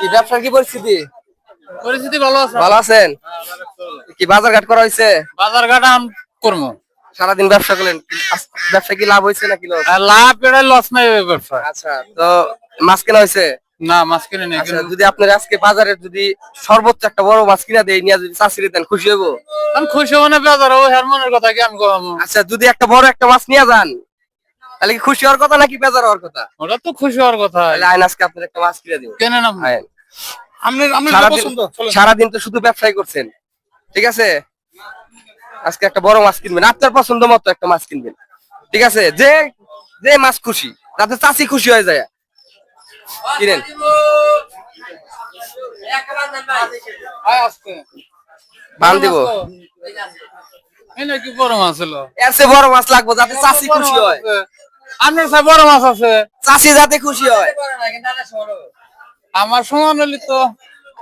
কি ব্যবসার কি পরিস্থিতি? পরিস্থিতি ভালো আছে। ভালো আছেন? কি বাজার ঘাট করা হয়েছে? বাজার ঘাট আম করবো। সারাদিন ব্যবসা করলেন, ব্যবসা কি লাভ হয়েছে নাকি লস? আর লাভ এটা লস নাই ওই ব্যবসা। আচ্ছা, তো মাছ কেনা হয়েছে? না মাছ কিনে নেই। আচ্ছা, যদি আপনার আজকে বাজারে যদি সর্বোচ্চ একটা বড় মাছ কিনা দেয় নিয়ে যদি চাষিরে দেন খুশি হবো? আমি খুশি হবো না, বেজার হবো, হ্যার মনের কথা কি আমি কম। আচ্ছা, যদি একটা বড় একটা মাছ নিয়ে যান তাহলে কি খুশি হওয়ার কথা নাকি বেজার হওয়ার কথা? ওটা তো খুশি হওয়ার কথা। তাহলে আইন আজকে আপনার একটা মাছ কিনে দিব। কেনে না আইন। আপনি সারাদিন তো শুধু ব্যবসায় করছেন, ঠিক আছে? আজকে একটা বড় মাছ কিনবেন, আপনার পছন্দ মতো একটা মাছ কিনবেন, ঠিক আছে? যে যে মাছ খুশি, তাতে চাষি খুশি হয়ে যায়, কিনেন। বান দিব, এই নাকি বড় মাছ হলো। এর চেয়ে বড় মাছ লাগবে যাতে চাষি খুশি হয়, আপনার সাথে বড় মাছ আছে, চাষি যাতে খুশি হয়। আমার সমান হলে তো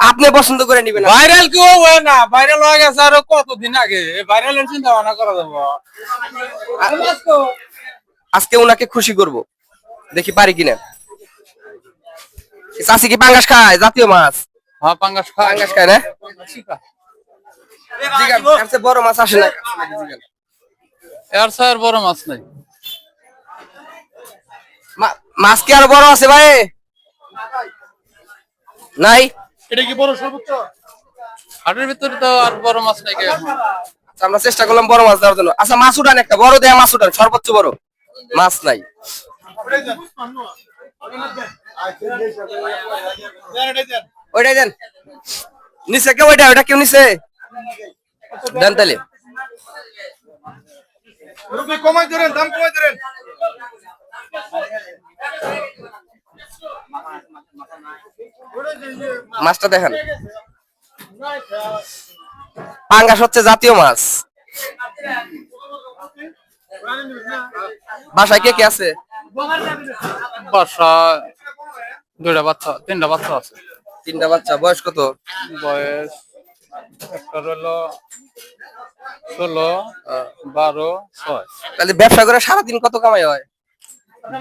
আপনি পছন্দ করে নিবেন। ভাইরাল কেউ হয় না, ভাইরাল হয়ে গেছে আরো কতদিন আগে, ভাইরালের চিন্তা ভাবনা করা যাবো। আজকে উনাকে খুশি করব, দেখি পারি কিনা। চাষি কি পাঙ্গাস খায়? জাতীয় মাছ হ্যাঁ পাঙ্গাস পাঙ্গাস খায় না? জিগান, এর চেয়ে বড় মাছ আসে না? জিগান। এর স্যার বড় মাছ নাই। মাছ কি আরো বড় আছে ভাই? নাই? এটা কি বড় সর্বোচ্চ? হাটের ভিতরে তো আর বড় মাছ নাই। আচ্ছা, আমরা চেষ্টা করলাম বড় মাছ দেওয়ার জন্য। আচ্ছা, মাছ উঠান, একটা বড় দেয়া মাছ উঠান, সর্বোচ্চ বড় মাছ নাই। ওইটাই দেন। নিচে কেউ ওইটা কেউ নিচে দেন তাহলে। কমাই ধরেন, দাম কমাই ধরেন। মাছটা দেখেন, পাঙ্গাস হচ্ছে জাতীয় মাছ। বাসায় কে কে আছে? বাসা দুইটা বাচ্চা, তিনটা বাচ্চা আছে। তিনটা বাচ্চা, বয়স কত? বয়স একটা হলো 16, 12, 6। তাহলে ব্যবসা করে সারাদিন কত কামাই হয়?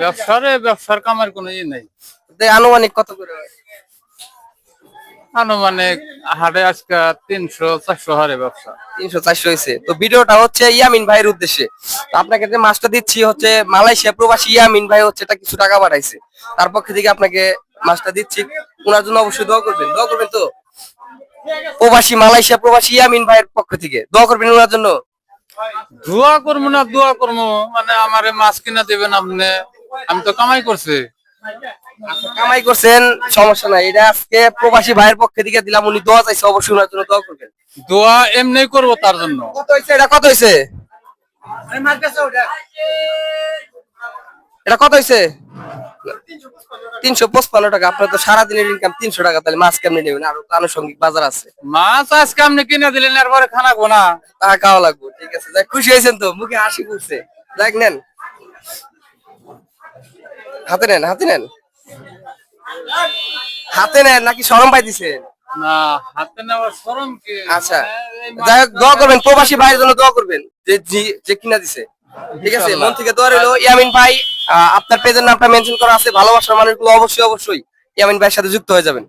ব্যবসার কামার কোনো ই নেই। আনুমানিক কত করে হয়? আনুমানিক হাটে আজকে 300-400 হারে ব্যবসা। 300-400 হয়েছে। তো ভিডিওটা হচ্ছে ইয়ামিন ভাইয়ের উদ্দেশ্যে। তো আপনাকে যে মাছটা দিচ্ছি হচ্ছে মালয়েশিয়া প্রবাসী ইয়ামিন ভাই হচ্ছে এটা কিছু টাকা পাঠাইছে, তার পক্ষ থেকে আপনাকে মাছটা দিচ্ছি। ওনার জন্য অবশ্যই দোয়া করবেন। দোয়া করবেন তো? প্রবাসী মালয়েশিয়া প্রবাসী ইয়ামিন ভাইয়ের পক্ষ থেকে দোয়া করবেন ওনার জন্য। দোয়া করবো না, দোয়া করবো মানে আমারে মাছ কিনা দেবেন আপনি। আমি তো কামাই করছি। কামাই করছেন, সমস্যা নাই। এটা আজকে প্রবাসী ভাইয়ের পক্ষ থেকে দিলাম, উনি দোয়া চাইছে, অবশ্যই ওনার জন্য দোয়া করবেন। দোয়া এমনি করবো তার জন্য। কত হয়েছে এটা? কত হয়েছে এটা? কত হয়েছে? 355 টাকা। আপনার তো সারাদিনের ইনকাম 300 টাকা, তাহলে মাছ কেমনি নেবেন? আরো তো আনুষঙ্গিক বাজার আছে। মাছ আজকে আপনি কিনে দিলেন, এরপরে খানা গোনা টাকা খাওয়া লাগবে, ঠিক আছে? যাক, খুশি হয়েছেন তো? মুখে হাসি ফুটছে। যাক, নেন, হাতে নেন, হাতে নেন, হাতে নেন। নাকি শরম পাইতেছেন? না, হাতে নেওয়ার শরম কি? আচ্ছা, যাই হোক, দোয়া করবেন প্রবাসী ভাইয়ের জন্য, দোয়া করবেন যে কিনা দিছে, ঠিক আছে? মন থেকে দোয়া রইলো। ইয়ামিন ভাই, আপনার পেজের নামটা মেনশন করা আছে, ভালোবাসার মানুষগুলো অবশ্যই অবশ্যই ইয়ামিন ভাইয়ের সাথে যুক্ত হয়ে যাবেন।